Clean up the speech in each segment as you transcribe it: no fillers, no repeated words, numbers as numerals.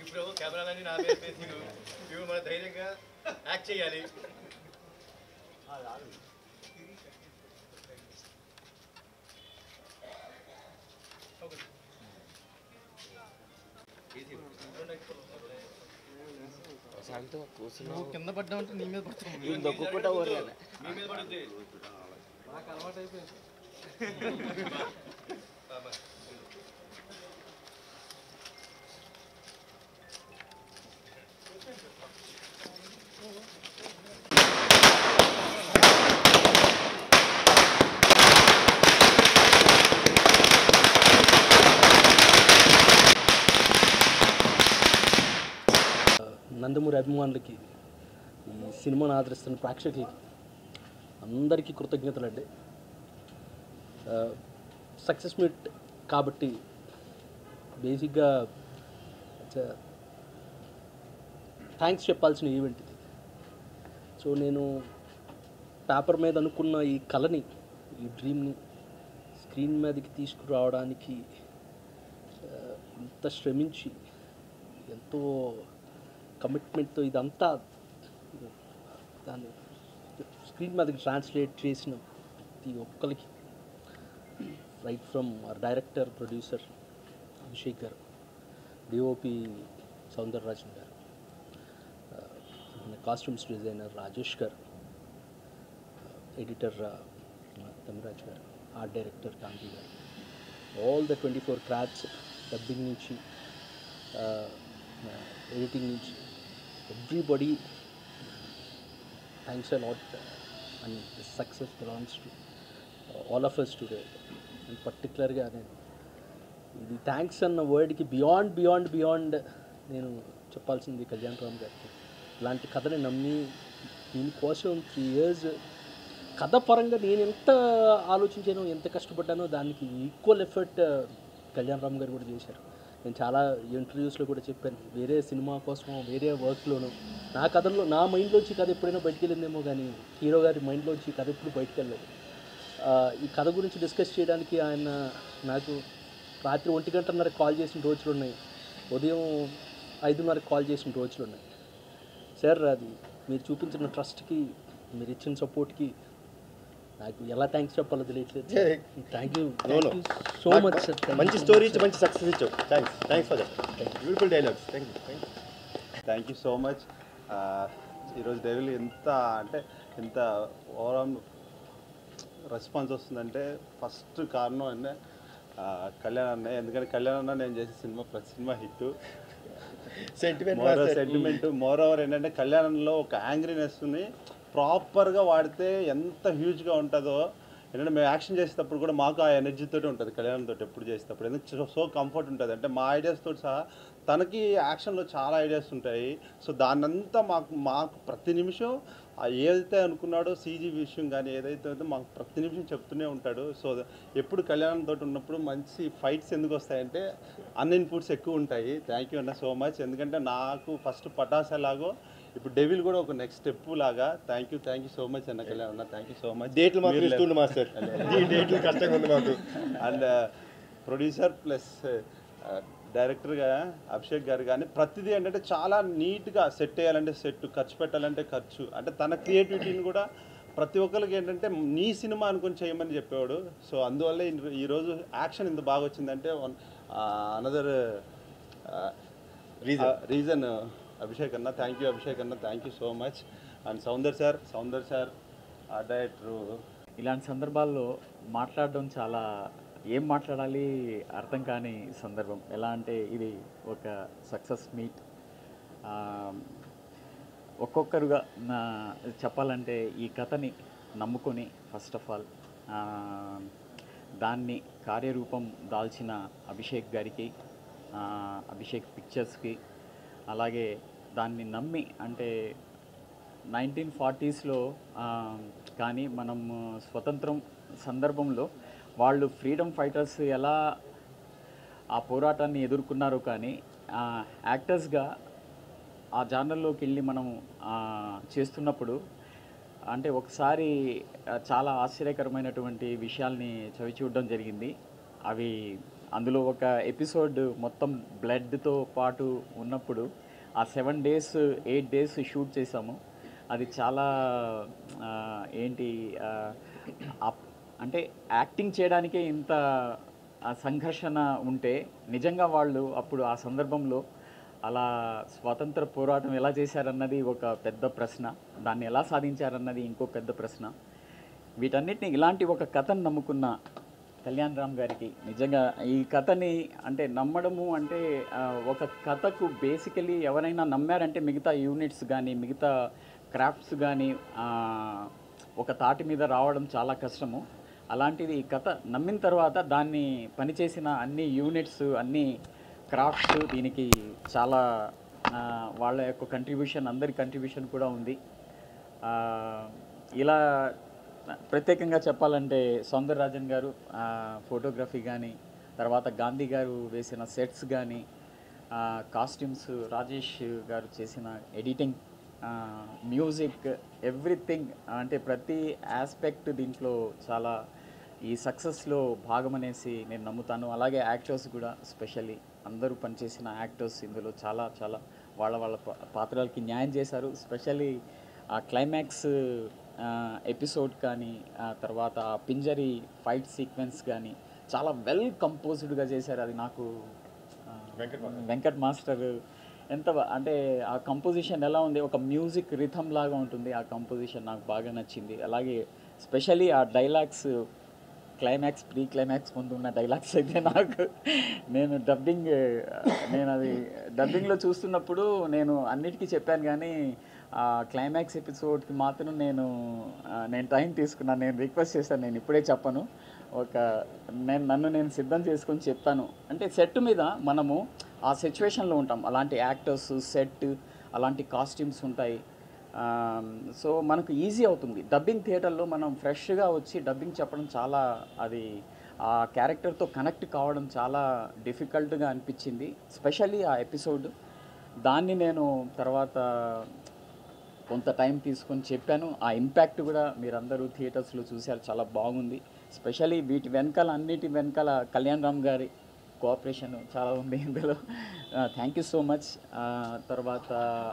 ఇప్పుడు కెమెరాలని నా మీద పేసిండు ఇప్పుడు మన ధైర్యంగా యాక్ట్ చేయాలి. నువ్వు కింద పడ్డావంటే నీ మీద పడుతుంది, మీ మీద పడుద్ది. నాకు అలవాటు అయిపోయింది. నందమూరి అభిమానులకి, ఈ సినిమాను ఆదరిస్తున్న ప్రేక్షకులకి అందరికీ కృతజ్ఞతలు అండి. సక్సెస్ మీట్ కాబట్టి బేసిక్గా థ్యాంక్స్ చెప్పాల్సిన ఈవెంట్ ఇది. సో నేను పేపర్ మీద అనుకున్న ఈ కళని, ఈ డ్రీమ్ని స్క్రీన్ మీదకి తీసుకురావడానికి ఇంత శ్రమించి ఎంతో కమిట్మెంట్తో ఇదంతా దాన్ని స్క్రీన్ మీదకి ట్రాన్స్లేట్ చేసిన ప్రతి ఒక్కరికి, right from director, producer Abhishek గారు, డిఓపి సౌందరరాజన్ గారు, కాస్ట్యూమ్స్ డిజైనర్ రాజేష్ గారు, ఎడిటర్ తమిరాజ్ గారు, ఆర్ట్ డైరెక్టర్ కాంతి గారు, ఆల్ ద 24 క్రాఫ్ట్స్, డబ్బింగ్ నుంచి ఎడిటింగ్ నుంచి everybody thanks a lot. And this success belongs to all of us today. And పర్టికులర్గా నేను ఇది థ్యాంక్స్ అన్న వర్డ్కి బియాండ్ నేను చెప్పాల్సింది కళ్యాణ్ రామ్ గారికి. ఇలాంటి కథని నమ్మి దీనికోసం 3 years కథ పరంగా నేను ఎంత ఆలోచించానో, ఎంత కష్టపడ్డానో దానికి ఈక్వల్ ఎఫర్ట్ కళ్యాణ్ రామ్ గారు కూడా చేశారు. నేను చాలా ఇంటర్వ్యూస్లో కూడా చెప్పాను, వేరే సినిమా కోసమో వేరే వర్క్లోనో నా కథల్లో నా మైండ్లోంచి కథ ఎప్పుడైనా బయటికి వెళ్ళిందేమో, కానీ హీరో గారి మైండ్లోంచి కథ ఎప్పుడు బయటకు వెళ్ళలేదు. ఈ కథ గురించి డిస్కస్ చేయడానికి ఆయన నాకు రాత్రి 1:30 కాల్ చేసిన రోజులు ఉన్నాయి, ఉదయం 5:30 కాల్ చేసిన రోజులు ఉన్నాయి. సార్, అది మీరు చూపించిన ట్రస్ట్కి, మీరు ఇచ్చిన సపోర్ట్కి నాకు ఎలా థ్యాంక్స్ చెప్పాలో తెలియట్లేదు. Thank you so much sir. మంచి స్టోరీ ఇచ్చి మంచి సక్సెస్ ఇచ్చావు. Thanks for that. Beautiful dialogues. Thank you so much. ఈరోజు డెవిల్ ఎంత ఓవరాల్ రెస్పాన్స్ వస్తుందంటే ఫస్ట్ కారణం అంటే కళ్యాణ్ అన్నయ్య. ఎందుకంటే కళ్యాణ్ అన్న నేను చేసే సినిమా ప్రతి cinema hit, sentiment. More over ఏంటంటే కళ్యాణంలో ఒక యాంగ్రీనెస్ని ప్రాపర్గా వాడితే ఎంత హ్యూజ్గా ఉంటుందో. ఎందుకంటే మేము యాక్షన్ చేసేటప్పుడు కూడా మాకు ఆ ఎనర్జీతో ఉంటుంది కళ్యాణంతో ఎప్పుడు చేసేటప్పుడు. ఎందుకంటే సో కంఫర్ట్ ఉంటుంది. అంటే మా ఐడియాస్తో సహా తనకి యాక్షన్లో చాలా ఐడియాస్ ఉంటాయి. సో దాన్నంతా మాకు ప్రతి నిమిషం ఏదైతే అనుకున్నాడో సీజీ విషయం కానీ ఏదైతే మాకు ప్రతి నిమిషం చెప్తూనే ఉంటాడు. సో ఎప్పుడు కళ్యాణంతో ఉన్నప్పుడు మంచి ఫైట్స్ ఎందుకు వస్తాయంటే అన్ని ఇన్పుట్స్ ఎక్కువ ఉంటాయి. థ్యాంక్ యూ అన్న సో మచ్. ఎందుకంటే నాకు ఫస్ట్ పటాస్ ఎలాగో ఇప్పుడు డెవిల్ కూడా ఒక నెక్స్ట్ స్టెప్ లాగా. థ్యాంక్ యూ సో మచ్ అన్న కళ్యాణ్ అన్న. Thank you so much. డేట్లు మాస్టర్ డేట్లు కష్టంగా ఉంది మాకు. అండ్ ప్రొడ్యూసర్ ప్లస్ డైరెక్టర్గా అభిషేక్ గారు కానీ ప్రతిదీ ఏంటంటే చాలా నీట్గా సెట్ చేయాలంటే సెట్, ఖర్చు పెట్టాలంటే ఖర్చు, అంటే తన క్రియేటివిటీని కూడా ప్రతి ఒక్కరికి ఏంటంటే నీ సినిమా అనుకొని చేయమని చెప్పేవాడు. సో అందువల్ల ఈరోజు యాక్షన్ ఇంత బాగా వచ్చిందంటే అనదర్ రీజన్ అభిషేక్ అన్న. థ్యాంక్ యూ అభిషేక్ అన్న. Thank you so much. And Soundar sir director. ఇలాంటి సందర్భాల్లో మాట్లాడడం చాలా ఏం మాట్లాడాలి అర్థం కాని సందర్భం. ఎలా అంటే ఇది ఒక సక్సెస్ మీట్. ఒక్కొక్కరుగా చెప్పాలంటే ఈ కథని నమ్ముకొని ఫస్ట్ ఆఫ్ ఆల్ దాన్ని కార్యరూపం దాల్చిన అభిషేక్ గారికి, అభిషేక్ పిక్చర్స్కి, అలాగే దాన్ని నమ్మి అంటే 1940s కానీ మనం స్వతంత్రం సందర్భంలో వాళ్ళు ఫ్రీడమ్ ఫైటర్స్ ఎలా ఆ పోరాటాన్ని ఎదుర్కొన్నారో కానీ యాక్టర్స్గా ఆ జానర్లోకి వెళ్ళి మనం చేస్తున్నప్పుడు అంటే ఒకసారి చాలా ఆశ్చర్యకరమైనటువంటి విషయాల్ని చవి చూడడం జరిగింది. అవి అందులో ఒక ఎపిసోడ్ మొత్తం బ్లడ్తో పాటు ఉన్నప్పుడు ఆ 7 days 8 days షూట్ చేసాము. అది చాలా ఏంటి అంటే యాక్టింగ్ చేయడానికే ఇంత సంఘర్షణ ఉంటే నిజంగా వాళ్ళు అప్పుడు ఆ సందర్భంలో అలా స్వాతంత్ర పోరాటం ఎలా చేశారన్నది ఒక పెద్ద ప్రశ్న, దాన్ని ఎలా సాధించారన్నది ఇంకో పెద్ద ప్రశ్న. వీటన్నిటిని ఇలాంటి ఒక కథను నమ్ముకున్న కళ్యాణ్ రామ్ గారికి నిజంగా ఈ కథని అంటే నమ్మడము అంటే ఒక కథకు బేసికలీ ఎవరైనా నమ్మారంటే మిగతా యూనిట్స్ కానీ మిగతా క్రాఫ్ట్స్ కానీ ఒక తాటి మీద రావడం చాలా కష్టము. అలాంటిది ఈ కథ నమ్మిన తర్వాత దాన్ని పనిచేసిన అన్ని యూనిట్స్ అన్ని క్రాఫ్ట్స్ దీనికి చాలా వాళ్ళ యొక్క కంట్రిబ్యూషన్ అందరి కంట్రిబ్యూషన్ కూడా ఉంది. ఇలా ప్రత్యేకంగా చెప్పాలంటే సౌందరరాజన్ గారు ఫోటోగ్రఫీ కానీ, తర్వాత గాంధీ గారు వేసిన సెట్స్ కానీ, కాస్ట్యూమ్స్ రాజేష్ గారు చేసిన ఎడిటింగ్, మ్యూజిక్, ఎవ్రీథింగ్ అంటే ప్రతి ఆస్పెక్ట్ దీంట్లో చాలా ఈ సక్సెస్లో భాగమనేసి నేను నమ్ముతాను. అలాగే యాక్టర్స్ కూడా స్పెషల్లీ అందరూ పనిచేసిన యాక్టర్స్ ఇందులో చాలా చాలా వాళ్ళ పాత్రలకి న్యాయం చేశారు. స్పెషల్లీ ఆ క్లైమాక్స్ ఎపిసోడ్ కానీ తర్వాత పింజరీ ఫైట్ సీక్వెన్స్ కానీ చాలా వెల్ కంపోజ్డ్గా చేశారు. అది నాకు వెంకట్ మాస్టర్ ఎంత అంటే ఆ కంపోజిషన్ ఎలా ఉంది, ఒక మ్యూజిక్ రిథమ్ లాగా ఉంటుంది. ఆ కంపోజిషన్ నాకు బాగా నచ్చింది. అలాగే స్పెషల్లీ ఆ డైలాగ్స్ క్లైమాక్స్ ప్రీ క్లైమాక్స్ ముందు ఉన్న డైలాగ్స్ అయితే నేను అది డబ్బింగ్లో చూస్తున్నప్పుడు నేను అన్నిటికీ చెప్పాను కానీ క్లైమాక్స్ ఎపిసోడ్కి మాత్రం నేను టైం తీసుకున్నాను. నేను రిక్వెస్ట్ చేశాను, నేను ఇప్పుడే చెప్పను, నన్ను నేను సిద్ధం చేసుకొని చెప్తాను. అంటే సెట్ మీద మనము ఆ సిచ్యువేషన్లో ఉంటాం, అలాంటి యాక్టర్స్, సెట్, అలాంటి కాస్ట్యూమ్స్ ఉంటాయి. సో మనకు ఈజీ అవుతుంది. డబ్బింగ్ థియేటర్లో మనం ఫ్రెష్గా వచ్చి డబ్బింగ్ చెప్పడం చాలా అది ఆ క్యారెక్టర్తో కనెక్ట్ కావడం చాలా డిఫికల్ట్గా అనిపించింది. స్పెషల్లీ ఆ ఎపిసోడ్ దాన్ని నేను తర్వాత కొంత టైం తీసుకొని చెప్పాను. ఆ ఇంపాక్ట్ కూడా మీరందరూ థియేటర్స్లో చూశారు, చాలా బాగుంది. స్పెషల్లీ వీటి వెనకాల అన్నిటి వెనకాల కళ్యాణ్ రామ్ గారి కోఆపరేషన్ చాలా ఉంది ఇందులో. Thank you so much. తర్వాత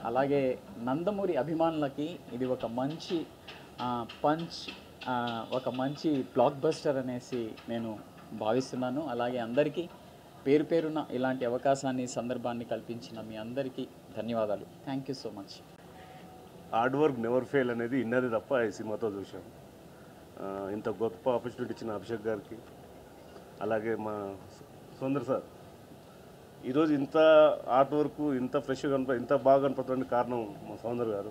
అలాగే నందమూరి అభిమానులకి ఇది ఒక మంచి పంచ్, ఒక మంచి బ్లాక్ బస్టర్ అనేసి నేను భావిస్తున్నాను. అలాగే అందరికీ పేరు పేరున ఇలాంటి అవకాశాన్ని సందర్భాన్ని కల్పించిన మీ అందరికీ ధన్యవాదాలు. Thank you so much. Hard work never fail అనేది ఇన్నది తప్ప ఈ సినిమాతో చూసాం. ఇంత గొప్ప ఆపర్చునిటీ ఇచ్చిన అభిషేక్ గారికి, అలాగే మా సుందర్ సార్, ఈరోజు ఇంత ఆర్ట్ వర్క్ ఇంత ఫ్రెష్గా ఇంత బాగా కనపడటానికి కారణం మా సౌందర్ గారు,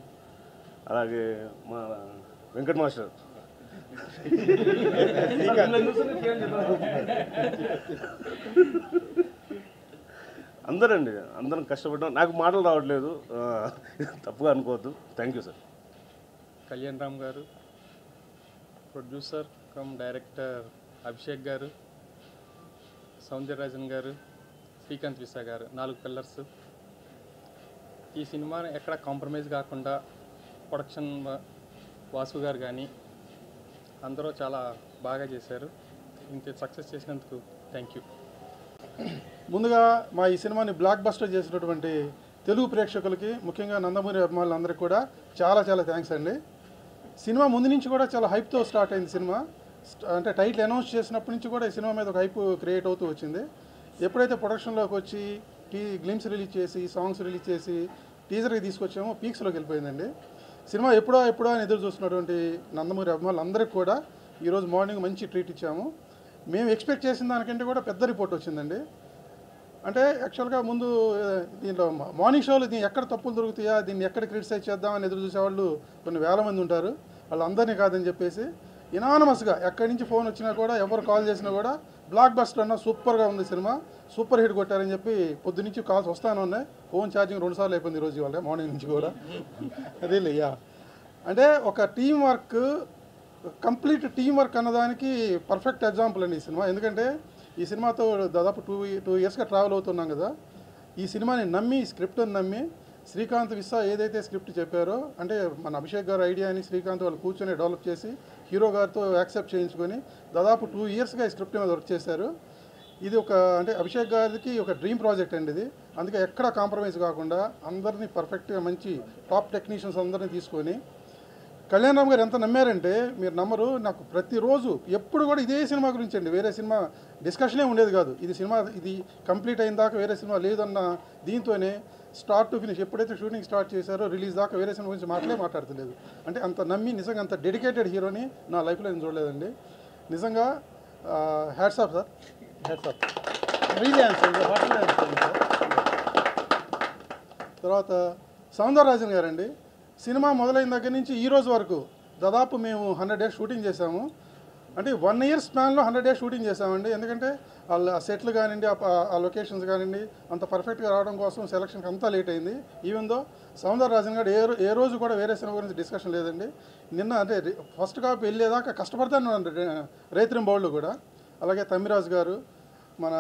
అలాగే మా వెంకట్ మాస్టర్. అందరం కష్టపడ్డాం. నాకు మాటలు రావట్లేదు, తప్పుగా అనుకోవద్దు. Thank you sir. Kalyan Ram గారు, ప్రొడ్యూసర్ కమ్ డైరెక్టర్ అభిషేక్ గారు, సౌందరరాజన్ గారు, శ్రీకాంత్ విసా గారు, 4 పిల్లర్స్. ఈ సినిమాని ఎక్కడ కాంప్రమైజ్ కాకుండా ప్రొడక్షన్ వాసు గారు కానీ అందరూ చాలా బాగా చేశారు. ఇంత సక్సెస్ చేసినందుకు థ్యాంక్ యూ. ముందుగా మా ఈ సినిమాని బ్లాక్ బస్టర్ చేసినటువంటి తెలుగు ప్రేక్షకులకి, ముఖ్యంగా నందమూరి అభిమానులందరికీ కూడా చాలా చాలా థ్యాంక్స్ అండి. సినిమా ముందు నుంచి కూడా చాలా హైప్తో స్టార్ట్ అయింది సినిమా. అంటే టైటిల్ అనౌన్స్ చేసినప్పటి నుంచి కూడా ఈ సినిమా మీద ఒక హైప్ క్రియేట్ అవుతూ వచ్చింది. ఎప్పుడైతే ప్రొడక్షన్లోకి వచ్చి గ్లిమ్స్ రిలీజ్ చేసి, సాంగ్స్ రిలీజ్ చేసి, టీజర్కి తీసుకొచ్చామో పీక్స్లోకి వెళ్ళిపోయిందండి. సినిమా ఎప్పుడో అని ఎదురు చూస్తున్నటువంటి నందమూరి అభిమానులందరికీ కూడా ఈరోజు మార్నింగ్ మంచి ట్రీట్ ఇచ్చాము. మేము ఎక్స్పెక్ట్ చేసిన దానికంటే కూడా పెద్ద రిపోర్ట్ వచ్చిందండి. అంటే యాక్చువల్గా ముందు దీంట్లో మార్నింగ్ షోలు దీన్ని ఎక్కడ తప్పులు దొరుకుతాయా, దీన్ని ఎక్కడ క్రిటిసైజ్ చేద్దామని ఎదురు చూసేవాళ్ళు కొన్ని వేల మంది ఉంటారు. వాళ్ళందరినీ కాదని చెప్పేసి ఇనానమస్గా ఎక్కడి నుంచి ఫోన్ వచ్చినా కూడా, ఎవరు కాల్ చేసినా కూడా బ్లాక్ బస్టర్ అన్న సూపర్గా ఉంది సినిమా, సూపర్ హిట్ కొట్టారని చెప్పి పొద్దు నుంచి కాల్స్ వస్తానే ఉన్నాయి. ఫోన్ ఛార్జింగ్ 2 సార్లు అయిపోయింది ఈరోజు, ఇవాళ మార్నింగ్ నుంచి కూడా. అదే యా, అంటే ఒక team work, complete team work అన్నదానికి పర్ఫెక్ట్ ఎగ్జాంపుల్ అండి ఈ సినిమా. ఎందుకంటే ఈ సినిమాతో దాదాపు 2 ఇయర్స్గా ట్రావెల్ అవుతున్నాం కదా. ఈ సినిమాని నమ్మి, స్క్రిప్ట్ని నమ్మి, శ్రీకాంత్ విస్సా ఏదైతే స్క్రిప్ట్ చెప్పారో, అంటే మన అభిషేక్ గారు ఐడియాని శ్రీకాంత్ వాళ్ళు కూర్చొని డెవలప్ చేసి హీరో గారితో యాక్సెప్ట్ చేయించుకొని దాదాపు 2 ఇయర్స్గా ఈ స్క్రిప్ట్ మీద వర్క్ చేశారు. ఇది ఒక అంటే అభిషేక్ గారికి ఒక డ్రీమ్ ప్రాజెక్ట్ అండి ఇది. అందుకే ఎక్కడ కాంప్రమైజ్ కాకుండా అందరినీ పర్ఫెక్ట్గా మంచి టాప్ టెక్నీషియన్స్ అందరినీ తీసుకొని కళ్యాణ్ రామ్ గారు ఎంత నమ్మారంటే మీరు నమ్మరు, నాకు ప్రతిరోజు ఎప్పుడు కూడా ఇదే సినిమా గురించి అండి, వేరే సినిమా డిస్కషనే ఉండేది కాదు. ఇది సినిమా ఇది కంప్లీట్ అయిన దాకా వేరే సినిమా లేదన్న దీంతోనే స్టార్ట్ టు ఫినిష్ ఎప్పుడైతే షూటింగ్ స్టార్ట్ చేశారో రిలీజ్ దాకా వేరే సినిమా గురించి మాట్లాడతలేదు. అంటే అంత నమ్మి నిజంగా అంత డెడికేటెడ్ హీరోని నా లైఫ్లో నేను చూడలేదండి. నిజంగా hats off sir, hats off. తర్వాత సౌందరరాజన్ గారండి, సినిమా మొదలైన దగ్గర నుంచి ఈ రోజు వరకు దాదాపు మేము 100 days షూటింగ్ చేశాము. అంటే 1 year స్పాన్లో 100 days షూటింగ్ చేసామండి. ఎందుకంటే ఆ సెట్లు కానివ్వండి, ఆ లొకేషన్స్ కానివ్వండి అంత పర్ఫెక్ట్గా రావడం కోసం సెలక్షన్కి అంతా లేట్ అయింది. ఈవెన్ దో సౌందరరాజన్ గారు ఏ రోజు కూడా వేరే సినిమా గురించి డిస్కషన్ లేదండి. నిన్న అంటే ఫస్ట్ కాపీ వెళ్ళేదాకా కష్టపడతాను రైత్రింబౌళ్ళు కూడా. అలాగే తమ్మిరాజు గారు, మన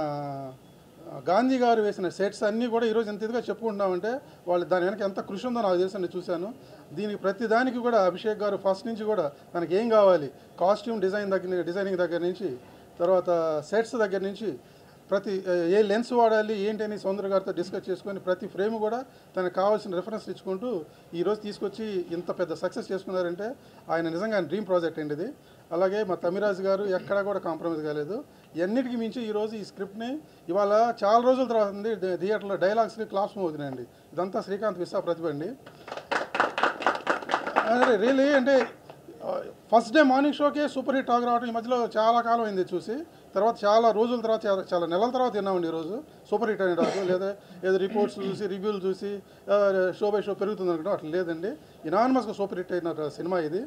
గాంధీ గారు వేసిన సెట్స్ అన్నీ కూడా ఈరోజు ఎంత ఇదిగా చెప్పుకుంటున్నామంటే వాళ్ళు దాని వెనక ఎంత కృషి ఉందో నాకు తెలుసు, నేను చూశాను. దీనికి ప్రతి దానికి కూడా అభిషేక్ గారు ఫస్ట్ నుంచి కూడా తనకి ఏం కావాలి, కాస్ట్యూమ్ డిజైనింగ్ దగ్గర నుంచి, తర్వాత సెట్స్ దగ్గర నుంచి ప్రతి ఏ లెన్స్ వాడాలి ఏంటి అని సౌందర్య గారితో డిస్కస్ చేసుకొని ప్రతి ఫ్రేమ్ కూడా తనకు కావాల్సిన రెఫరెన్స్ ఇచ్చుకుంటూ ఈరోజు తీసుకొచ్చి ఇంత పెద్ద సక్సెస్ చేసుకున్నారంటే ఆయన నిజంగా డ్రీమ్ ప్రాజెక్ట్ అండి ఇది. అలాగే మా తమిరాజు గారు ఎక్కడా కూడా కాంప్రమైజ్ కాలేదు. ఎన్నిటికి మించి ఈరోజు ఈ స్క్రిప్ట్ని ఇవాళ చాలా రోజుల తర్వాత ఉంది థియేటర్లో డైలాగ్స్ని క్లాస్ రూమ్ అవుతున్నాయండి. ఇదంతా శ్రీకాంత్ విశ్వా ప్రతిభ అండి. రియలీ అంటే ఫస్ట్ డే మార్నింగ్ షోకే సూపర్ హిట్ టాక్ రావడం ఈ మధ్యలో చాలా కాలం అయింది చూసి, తర్వాత చాలా రోజుల తర్వాత చాలా నెలల తర్వాత విన్నామండి ఈరోజు సూపర్ హిట్ అనే టాక్. లేదా ఏదో రిపోర్ట్స్ చూసి రివ్యూలు చూసి షో బై షో పెరుగుతుంది అనుకుంటాం, అట్లా లేదండి. ఇనానిమస్గా సూపర్ హిట్ అయిన సినిమా ఇది.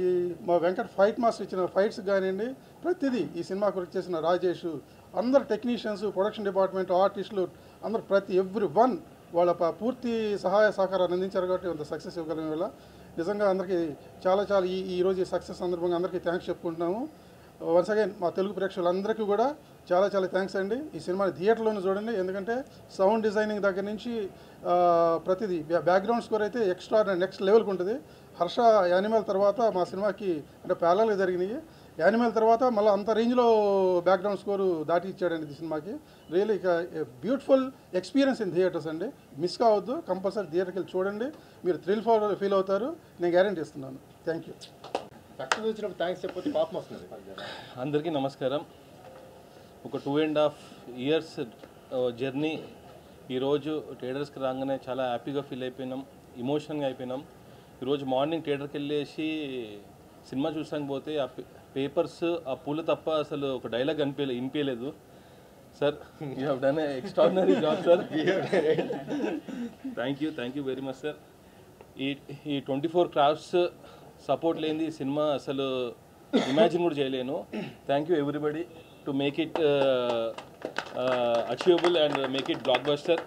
ఈ మా వెంకట్ ఫైట్ మాస్టర్ ఇచ్చిన ఫైట్స్ కానివ్వండి ప్రతిదీ ఈ సినిమా గురించి చేసిన రాజేష్, అందరు టెక్నీషియన్స్, ప్రొడక్షన్ డిపార్ట్మెంట్, ఆర్టిస్టులు అందరు ఎవ్రీ వన్ వాళ్ళ పూర్తి సహాయ సహకారాన్ని అందించారు కాబట్టి అంత సక్సెస్ ఇవ్వగలిగిన వల్ల నిజంగా అందరికీ చాలా ఈరోజు ఈ సక్సెస్ సందర్భంగా అందరికీ థ్యాంక్స్ చెప్పుకుంటున్నాము. వన్స్ అగైన్ మా తెలుగు ప్రేక్షకులందరికీ కూడా చాలా థ్యాంక్స్ అండి. ఈ సినిమాని థియేటర్లోనే చూడండి, ఎందుకంటే సౌండ్ డిజైనింగ్ దగ్గర నుంచి ప్రతిదీ బ్యాక్గ్రౌండ్ స్కోర్ అయితే ఎక్స్ట్రా నెక్స్ట్ లెవెల్కి ఉంటుంది. హర్ష యానిమల్ తర్వాత మా సినిమాకి అంటే ప్యారలల్గా జరిగినాయి. యానిమల్ తర్వాత మళ్ళీ అంత రేంజ్లో బ్యాక్గ్రౌండ్ స్కోరు దాటి ఇచ్చాడండి ఈ సినిమాకి. రియల్లీ ఇక బ్యూటిఫుల్ ఎక్స్పీరియన్స్ ఇన్ థియేటర్స్ అండి. మిస్ కావద్దు, కంపల్సరీ థియేటర్కి వెళ్ళి చూడండి, మీరు థ్రిల్ ఫీల్ అవుతారు, నేను గ్యారెంటీ ఇస్తున్నాను. Thank you. సక్సెస్ వచ్చినప్పుడు థ్యాంక్స్ చెప్పి పాపం వస్తుంది. అందరికీ నమస్కారం. ఒక 2.5 years జర్నీ ఈరోజు థియేటర్స్కి రాగానే చాలా హ్యాపీగా ఫీల్ అయిపోయినాం, ఇమోషనల్గా అయిపోయినాం. ఈరోజు మార్నింగ్ థియేటర్కి వెళ్ళేసి సినిమా చూసాక పోతే ఆ పేపర్స్ ఆ పూలు తప్ప అసలు ఒక డైలాగ్ వినిపించలేదు. Sir you have done a extraordinary job sir. Thank you very much sir. ఈ 24 crafts సపోర్ట్ లేనిది ఈ సినిమా అసలు ఇమాజిన్ కూడా చేయలేను. Thank you everybody to make it achievable and make it blockbuster.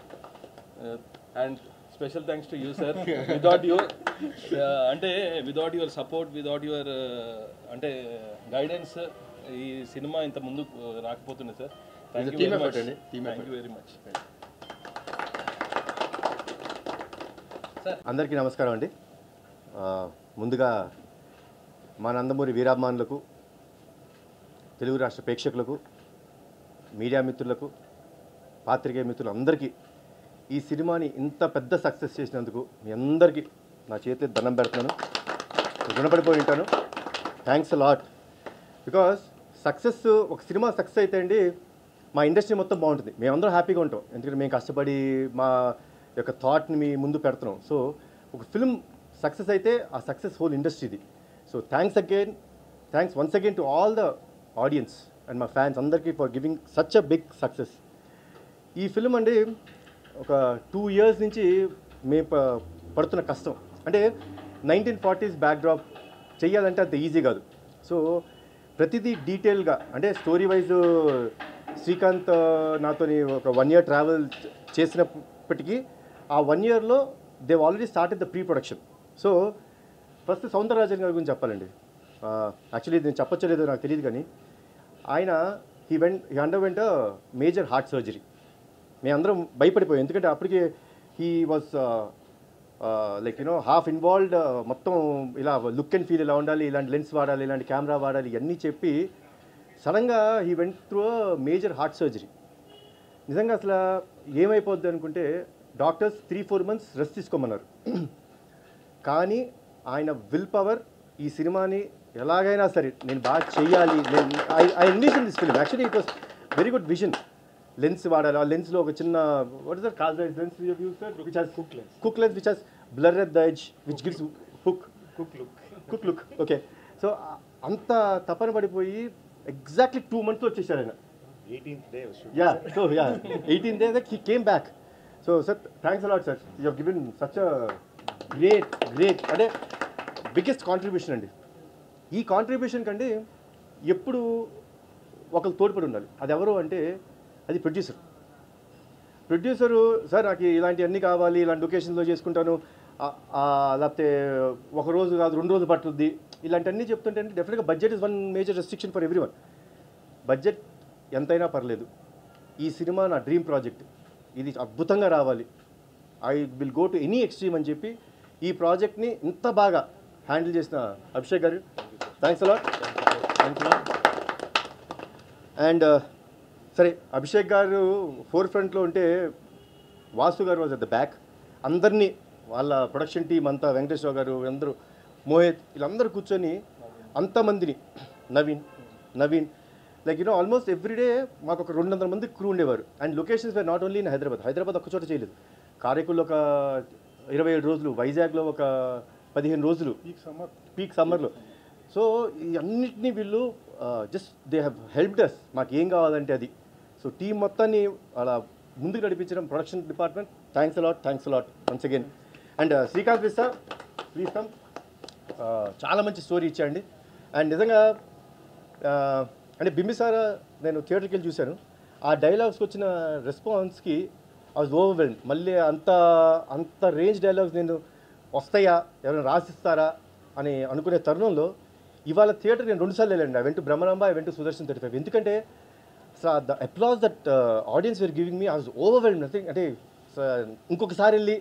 And special thanks to you sir. Without your support, without your అంటే guidance ఈ cinema ఇంత ముందు రాకపోతుంది sir. Thank you very much. అందరికీ నమస్కారం అండి. ముందుగా మా నందమూరి వీరాభిమానులకు, తెలుగు రాష్ట్ర ప్రేక్షకులకు, మీడియా మిత్రులకు, పాత్రికేయ మిత్రులు అందరికీ ఈ సినిమాని ఇంత పెద్ద సక్సెస్ చేసినందుకు మీ అందరికీ నా చేతిలో దండం పెడుతున్నాను, రుణపడిపోయి ఉంటాను. Thanks lot. బికాస్ సక్సెస్, ఒక సినిమా సక్సెస్ అయితే అండి మా ఇండస్ట్రీ మొత్తం బాగుంటుంది, మేమందరం హ్యాపీగా ఉంటాం. ఎందుకంటే మేము కష్టపడి మా యొక్క థాట్ని మీ ముందు పెడుతున్నాం. సో ఒక ఫిల్మ్ సక్సెస్ అయితే ఆ సక్సెస్ హోల్ ఇండస్ట్రీది. So thanks once again to all the audience and మా ఫ్యాన్స్ అందరికీ for giving such a big success. ఈ ఫిల్మ్ అండి ఒక 2 years నుంచి మేము పడుతున్న కష్టం. అంటే 1940s బ్యాక్డ్రాప్ చేయాలంటే అంత ఈజీ కాదు. సో ప్రతిదీ డీటెయిల్గా అంటే స్టోరీ వైజ్ శ్రీకాంత్ నాతోని ఒక 1 year ట్రావెల్ చేసినప్పటికీ ఆ 1 yearలో Dev already started the pre production. So first Soundararajan గారి గురించి చెప్పాలండి. యాక్చువల్లీ నేను చెప్పచ్చలేదో నాకు తెలియదు, కానీ ఆయన he underwent major heart surgery. మేమందరం భయపడిపోయాం, ఎందుకంటే అప్పటికే he was like half involved. మొత్తం ఇలా లుక్ అండ్ ఫీల్ ఇలా ఉండాలి, ఇలాంటి లెన్స్ వాడాలి, ఇలాంటి కెమెరా వాడాలి, ఇవన్నీ చెప్పి సడన్గా he went through major heart surgery. నిజంగా అసలు ఏమైపోద్ది అనుకుంటే డాక్టర్స్ 3-4 months రెస్ట్ తీసుకోమన్నారు. కానీ ఆయన విల్ పవర్ ఈ సినిమాని ఎలాగైనా సరే నేను బాగా చెయ్యాలి. I envision this film. Actually it was very good vision. Lens వాడాలి. ఆ లెన్స్లో ఒక చిన్న వాట్ ఇస్ దట్ కాల్రైజ్ lens which has Cooke lens which has blur at the edge which gives Cooke look. Okay, so అంత తపన పడిపోయి exactly 2 months వచ్చేసారు ఆయన. 18th day was shoot. Yeah, so yeah, 18th day that he came back. So sir, thanks a lot sir. You have given such a great అంటే biggest contribution అండి. ఈ contribution కంటే ఎప్పుడు ఒకరు తోడ్పడి ఉండాలి. అది ఎవరు అంటే అది ప్రొడ్యూసరు సార్ నాకు ఇలాంటివన్నీ కావాలి, ఇలాంటి లొకేషన్లో చేసుకుంటాను, లేకపోతే ఒక రోజు కాదు 2 రోజులు పట్టుద్ది, ఇలాంటివన్నీ చెప్తుంటే డెఫినెట్గా budget is one major restriction for every one. Budget ఎంతైనా పర్లేదు. ఈ సినిమా నా డ్రీమ్ ప్రాజెక్ట్, ఇది అద్భుతంగా రావాలి, I will go to any extreme అని చెప్పి ఈ ప్రాజెక్ట్ని ఇంత బాగా హ్యాండిల్ చేసిన అభిషేక్ గారు థ్యాంక్స్ అలాట్. అండ్ సరే, అభిషేక్ గారు ఫోర్ ఫ్రంట్లో ఉంటే వాసు గారు వాజ్ అట్ ద బ్యాక్. అందరినీ వాళ్ళ ప్రొడక్షన్ టీం అంతా, వెంకటేశ్వర గారు అందరూ, మోహిత్, వీళ్ళందరూ కూర్చొని అంతమందిని, నవీన్ లైక్ ఆల్మోస్ట్ ఎవ్రీడే మాకు ఒక 200 మంది క్రూ ఉండేవారు. And locations were not only in Hyderabad ఒక్క చోట చేయలేదు. కారైకుల్లో ఒక 27 రోజులు, వైజాగ్లో ఒక 15 రోజులు పీక్ సమ్మర్లో. సో ఈ అన్నిటినీ వీళ్ళు just they have helped us, మాకు ఏం కావాలంటే అది. సో టీం మొత్తాన్ని అలా ముందుకు నడిపించడం production department, thanks a lot once again. And Srikanth విస్సా please come. చాలా మంచి స్టోరీ ఇచ్చాండి. అండ్ నిజంగా అంటే బింబిసారా నేను థియేటర్కి వెళ్ళి చూశాను. ఆ డైలాగ్స్కి వచ్చిన రెస్పాన్స్కి ఐ వాజ్ ఓవర్వెల్మ్డ్. మళ్ళీ అంత రేంజ్ డైలాగ్స్ నేను వస్తాయా, ఎవరైనా రాసిస్తారా అని అనుకునే తరుణంలో ఇవాళ థియేటర్ నేను 2 సార్లు వెళ్ళండి. I went to Brahmaramba, I went to Sudarshan 35. ఎందుకంటే the applause that audience were giving me, I was overwhelmed. అంటే ఇంకొకసారి వెళ్ళి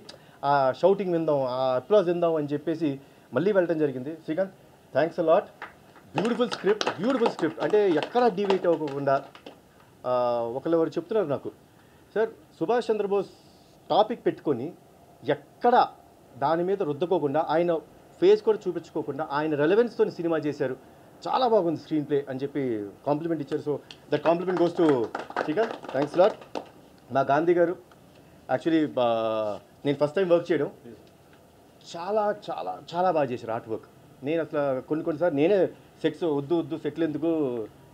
ఆ షౌటింగ్ విందాం, ఆ అప్లాజ్ విందాం అని చెప్పేసి మళ్ళీ వెళ్ళడం జరిగింది. Srikanth thanks a lot. Beautiful script అంటే ఎక్కడా డివేట్ అవ్వకుండా. ఒకరు చెప్తున్నారు నాకు, సార్ సుభాష్ చంద్రబోస్ టాపిక్ పెట్టుకొని ఎక్కడ దాని మీద రుద్దకోకుండా, ఆయన ఫేస్ కూడా చూపించుకోకుండా ఆయన రెలవెన్స్తో సినిమా చేశారు, చాలా బాగుంది స్క్రీన్ ప్లే అని చెప్పి కాంప్లిమెంట్ ఇచ్చారు. So that complement goes to Srikanth, thanks lot. మా గాంధీ గారు యాక్చువల్లీ నేను ఫస్ట్ టైం వర్క్ చేయడం, చాలా చాలా చాలా బాగా చేశారు ఆర్ట్ వర్క్. నేను అసలు కొన్నిసార్లు నేనే సెట్స్ వద్దు సెట్లు ఎందుకు,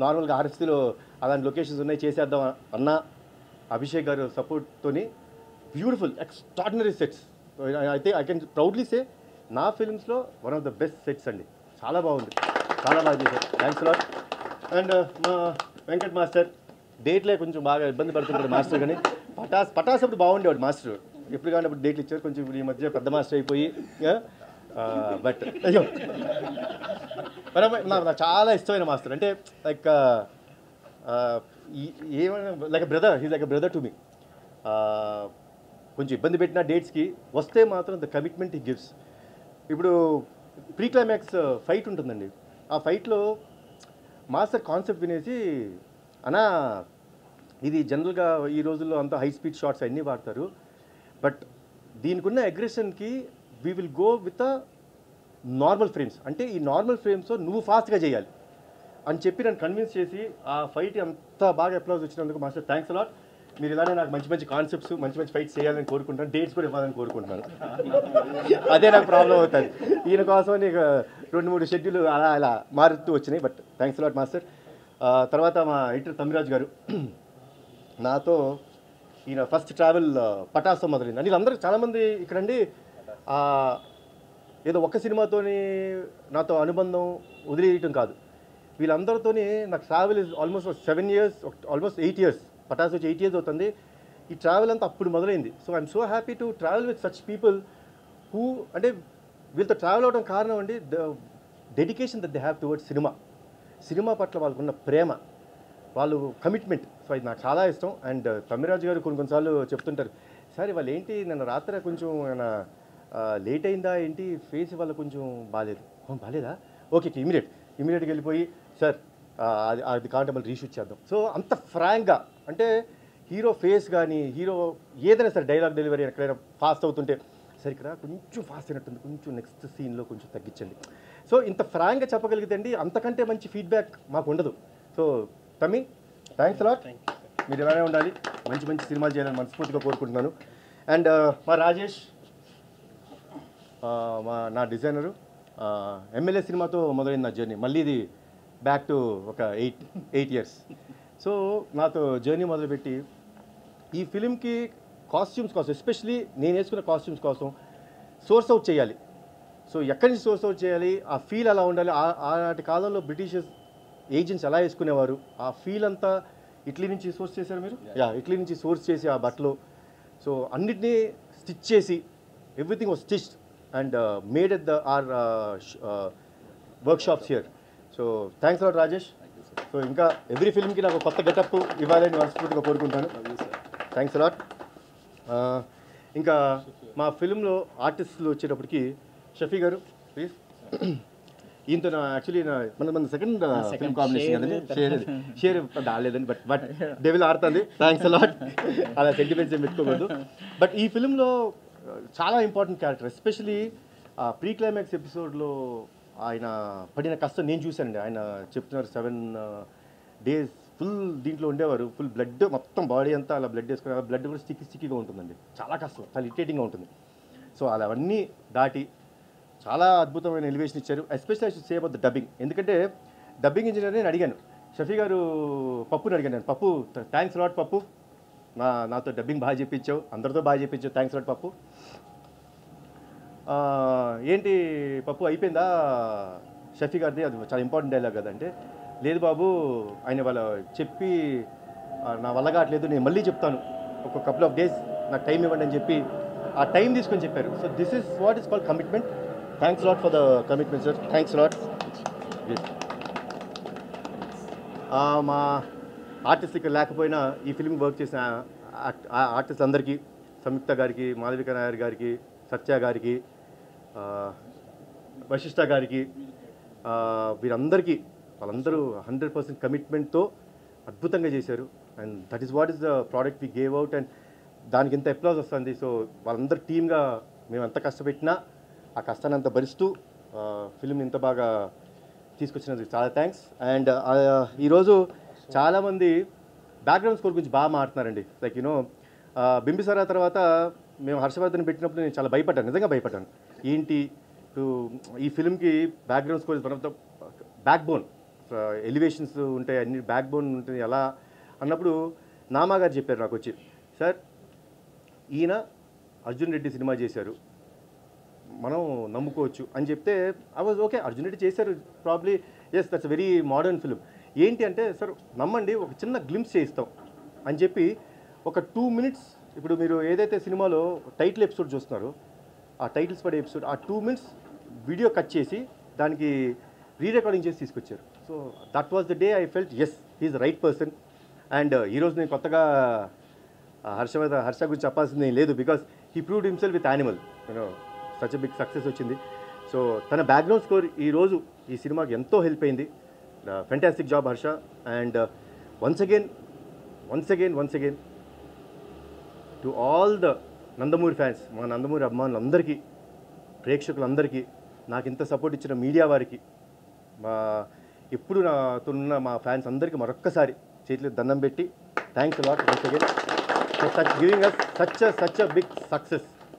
నార్మల్గా ఆర్ఎఫ్సీలో అలాంటి లొకేషన్స్ ఉన్నాయి చేసేద్దాం అన్నా, అభిషేక్ గారు సపోర్ట్తోని బ్యూటిఫుల్ ఎక్స్ట్రాడినరీ సెట్స్. అయితే ఐ కెన్ ప్రౌడ్లీ సే నా ఫిల్మ్స్లో one of the best sets అండి. చాలా బాగుంది, చాలా బాగా చేశారు, థ్యాంక్స్ లాట్. అండ్ మా వెంకట్ మాస్టర్ డేట్లే కొంచెం బాగా ఇబ్బంది పడుతుంటాడు మాస్టర్, కానీ పటాస్ అప్పుడు బాగుండేవాడు మాస్టర్. ఎప్పుడు కానీ అప్పుడు డేట్లు ఇచ్చారు, కొంచెం ఇప్పుడు ఈ మధ్య పెద్ద మాస్టర్ అయిపోయి. బట్ అయ్యో నాకు చాలా ఇష్టమైన మాస్టర్. అంటే లైక్ ఏమైనా like brother, he's like brother to me. కొంచెం ఇబ్బంది పెట్టిన డేట్స్కి వస్తే మాత్రం ద కమిట్మెంట్ హీ గివ్స్. ఇప్పుడు ప్రీ క్లైమాక్స్ ఫైట్ ఉంటుందండి. ఆ ఫైట్లో మాస్టర్ కాన్సెప్ట్ వినేసి, అన్నా ఇది జనరల్గా ఈ రోజుల్లో అంతా హై స్పీడ్ షాట్స్ అన్నీ వాడతారు, బట్ దీనికి ఉన్న అగ్రెషన్కి we will go with a normal frames. అంటే ఈ నార్మల్ ఫ్రేమ్స్లో నువ్వు ఫాస్ట్గా చేయాలి అని చెప్పి నన్ను కన్విన్స్ చేసి ఆ ఫైట్ అంత బాగా అప్లాజ్ వచ్చినందుకు మాస్టర్ థ్యాంక్స్ అలాట్. మీరు ఇలానే నాకు మంచి మంచి కాన్సెప్ట్స్, మంచి మంచి ఫైట్స్ చేయాలని కోరుకుంటాను, డేట్స్ కూడా ఇవ్వాలని కోరుకుంటున్నాను. అదే నాకు ప్రాబ్లం అవుతుంది. ఈయన కోసం నీకు 2-3 షెడ్యూల్ అలా మారుతూ వచ్చినాయి, బట్ థ్యాంక్స్ అలాట్ మాస్టర్. తర్వాత మా ఎడిటర్ తమ్మిరాజు గారు, నాతో ఈయన ఫస్ట్ ట్రావెల్ పటాస్తో మొదలైంది. అంటే వీళ్ళందరూ చాలామంది ఇక్కడండి ఏదో ఒక్క సినిమాతోని నాతో అనుబంధం వదిలేయటం కాదు, వీళ్ళందరితోని నాకు travel is almost 7 years, almost 8 years. Pataas వచ్చి 8 years అవుతుంది. ఈ ట్రావెల్ అంతా అప్పుడు మొదలైంది. So I'm so happy to travel with such people who, అంటే వీళ్ళతో ట్రావెల్ అవడం కారణం అండి the dedication that they have towards cinema పట్ల వాళ్ళకున్న ప్రేమ, వాళ్ళు కమిట్మెంట్. సో అది నాకు చాలా ఇష్టం. అండ్ తమ్మిరాజు గారు కొన్నిసార్లు చెప్తుంటారు, సార్ వాళ్ళు ఏంటి నన్ను రాత్రి కొంచెం లేట్ అయిందా ఏంటి, ఫేస్ వల్ల కొంచెం బాగాలేదు. బాగాలేదా, ఓకే ఇమీడియట్గా వెళ్ళిపోయి, సార్ అది కాంటే మళ్ళీ రీషూట్ చేద్దాం. సో అంత ఫ్రాంక్గా, అంటే హీరో ఫేస్ కానీ హీరో ఏదైనా సరే డైలాగ్ డెలివరీ ఎక్కడైనా ఫాస్ట్ అవుతుంటే సరే ఇక్కడ కొంచెం ఫాస్ట్ అయినట్టుంది, కొంచెం నెక్స్ట్ సీన్లో కొంచెం తగ్గించండి. సో ఇంత ఫ్రాంక్గా చెప్పగలిగితే అండి అంతకంటే మంచి ఫీడ్బ్యాక్ మాకు ఉండదు. సో తమ్మి థ్యాంక్స్ అలాట్, మీరు ఇలానే ఉండాలి, మంచి మంచి సినిమాలు చేయాలని మనస్ఫూర్తిగా కోరుకుంటున్నాను. అండ్ మా రాజేష్, నా డిజైనరు, ఎమ్మెల్యే సినిమాతో మొదలైంది నా జర్నీ. మళ్ళీ ఇది బ్యాక్ టు ఒక 8 ఇయర్స్. సో నాతో జర్నీ మొదలుపెట్టి ఈ ఫిలింకి కాస్ట్యూమ్స్ కోసం, ఎస్పెషలీ నేను వేసుకున్న కాస్ట్యూమ్స్ కోసం సోర్స్ అవుట్ చేయాలి. సో ఎక్కడి నుంచి సోర్స్ అవుట్ చేయాలి, ఆ ఫీల్ అలా ఉండాలి. ఆనాటి కాలంలో బ్రిటిషర్స్ ఏజెంట్స్ ఎలా వేసుకునేవారు, ఆ ఫీల్ అంతా ఇటలీ నుంచి సోర్స్ చేశారు మీరు. ఇటలీ నుంచి సోర్స్ చేసి ఆ బట్టలు, సో అన్నిటినీ స్టిచ్ చేసి everything was stitched and made at our workshops here. So thanks a lot Rajesh. So ఇంకా ఎవ్రీ ఫిల్మ్కి నాకు కొత్త గెటప్ ఇవ్వాలని మనస్ఫూర్తిగా కోరుకుంటాను. Thanks a lot. ఇంకా మా ఫిల్మ్లో ఆర్టిస్టులు వచ్చేటప్పటికి షఫీ గారు ప్లీజ్. ఈయనతో యాక్చువల్లీ మన సెకండ్ ఫిల్మ్ కాంబినేషన్ కదండి, షేర్ ఆడలేదండి, బట్ డెవిల్ ఆడుతుంది. Thanks a lot. అలా సెంటిమెంట్స్ ఏం పెట్టుకోకూడదు. బట్ ఈ ఫిల్మ్లో చాలా important character, especially pre climax ఎపిసోడ్లో ఆయన పడిన కష్టం నేను చూశానండి. ఆయన చెప్తున్నారు 7 days ఫుల్ దీంట్లో ఉండేవారు, ఫుల్ బ్లడ్ మొత్తం బాడీ అంతా అలా బ్లడ్ వేసుకుని, బ్లడ్ కూడా స్టిక్కీగా ఉంటుందండి, చాలా కష్టం, చాలా ఇరిటేటింగ్గా ఉంటుంది. సో అలా అవన్నీ దాటి చాలా అద్భుతమైన ఎలివేషన్ ఇచ్చారు. Especially I should say about the dubbing, ఎందుకంటే డబ్బింగ్ ఇంజనీర్ నేను అడిగాను, షఫీ గారు పప్పుని అడిగాను నేను, పప్పు థ్యాంక్స్ లాట్ పప్పు, నాతో డబ్బింగ్ బాగా చెప్పించావు, అందరితో బాగా చెప్పించావు, థ్యాంక్స్ లాట్ పప్పు. ఏంటి పప్పు అయిపోయిందా షఫీ గారిది, అది చాలా ఇంపార్టెంట్ డైలాగ్ కదా అంటే, లేదు బాబు ఆయన వాళ్ళ చెప్పి నా వల్ల కావట్లేదు, నేను మళ్ళీ చెప్తాను, ఒక కపుల్ ఆఫ్ డేస్ నాకు టైం ఇవ్వండి అని చెప్పి ఆ టైం తీసుకొని చెప్పారు. So this is what is called commitment. Thanks lot for the commitment sir, thanks lot. మా ఆర్టిస్ట్ ఇక్కడ లేకపోయినా ఈ ఫిల్మ్ వర్క్ చేసిన ఆర్టిస్ట్ అందరికీ, సంయుక్త గారికి, మాధవిక నాయర్ గారికి, సత్య గారికి, వశిష్ఠ గారికి, వీరందరికీ, వాళ్ళందరూ 100% కమిట్మెంట్తో అద్భుతంగా చేశారు. And that is what is the product we gave out, and దానికి ఎంత అప్లాజ్ వస్తుంది. సో వాళ్ళందరూ టీమ్గా మేము ఎంత కష్టపెట్టినా ఆ కష్టాన్ని అంత భరిస్తూ ఫిల్మ్ ఇంత బాగా తీసుకొచ్చినందుకు చాలా థ్యాంక్స్. అండ్ ఈరోజు చాలామంది బ్యాక్గ్రౌండ్ స్కోర్ గురించి బాగా మాట్లాడుతున్నారండి. లైక్ యూనో బింబిసారా తర్వాత మేము హర్షవర్ధన్ పెట్టినప్పుడు నేను చాలా భయపడ్డాను, నిజంగా భయపడ్డాను. ఏంటి ఈ ఫిల్మ్కి background score is one of the backbone, elevations ఉంటాయి, అన్ని బ్యాక్ బోన్ ఉంటుంది ఎలా అన్నప్పుడు నామా గారు చెప్పారు నాకు వచ్చి, సార్ ఈయన అర్జున్ రెడ్డి సినిమా చేశారు, మనం నమ్ముకోవచ్చు అని చెప్తే I was okay, Arjun Reddy చేశారు probably, yes that's very modern film. ఏంటి అంటే సార్ నమ్మండి, ఒక చిన్న గ్లింప్స్ చేయిస్తాం అని చెప్పి ఒక 2 minutes, ఇప్పుడు మీరు ఏదైతే సినిమాలో టైటిల్ ఎపిసోడ్ చూస్తున్నారో ఆ టైటిల్స్ పడే ఎపిసోడ్, ఆ 2 minutes వీడియో కట్ చేసి దానికి రీరికార్డింగ్ చేసి తీసుకొచ్చారు. So that was the day I felt as he is the right person. And ఈరోజు నేను కొత్తగా హర్ష గురించి చెప్పాల్సింది లేదు, because he proved himself with Animal, you know such a big success వచ్చింది. సో తన బ్యాక్గ్రౌండ్ స్కోర్ ఈరోజు ఈ సినిమాకి ఎంతో హెల్ప్ అయింది. Fantastic job Harsha. And once again to all the Nandamuri fans, మా నందమూరి అభిమానులందరికీ, ప్రేక్షకులందరికీ, నాకు ఇంత సపోర్ట్ ఇచ్చిన మీడియా వారికి, ఎప్పుడు నాతో ఉన్న మా ఫ్యాన్స్ అందరికీ మరొక్కసారి చేతిలో దండం పెట్టి thanks a lot once again for giving us such a big success.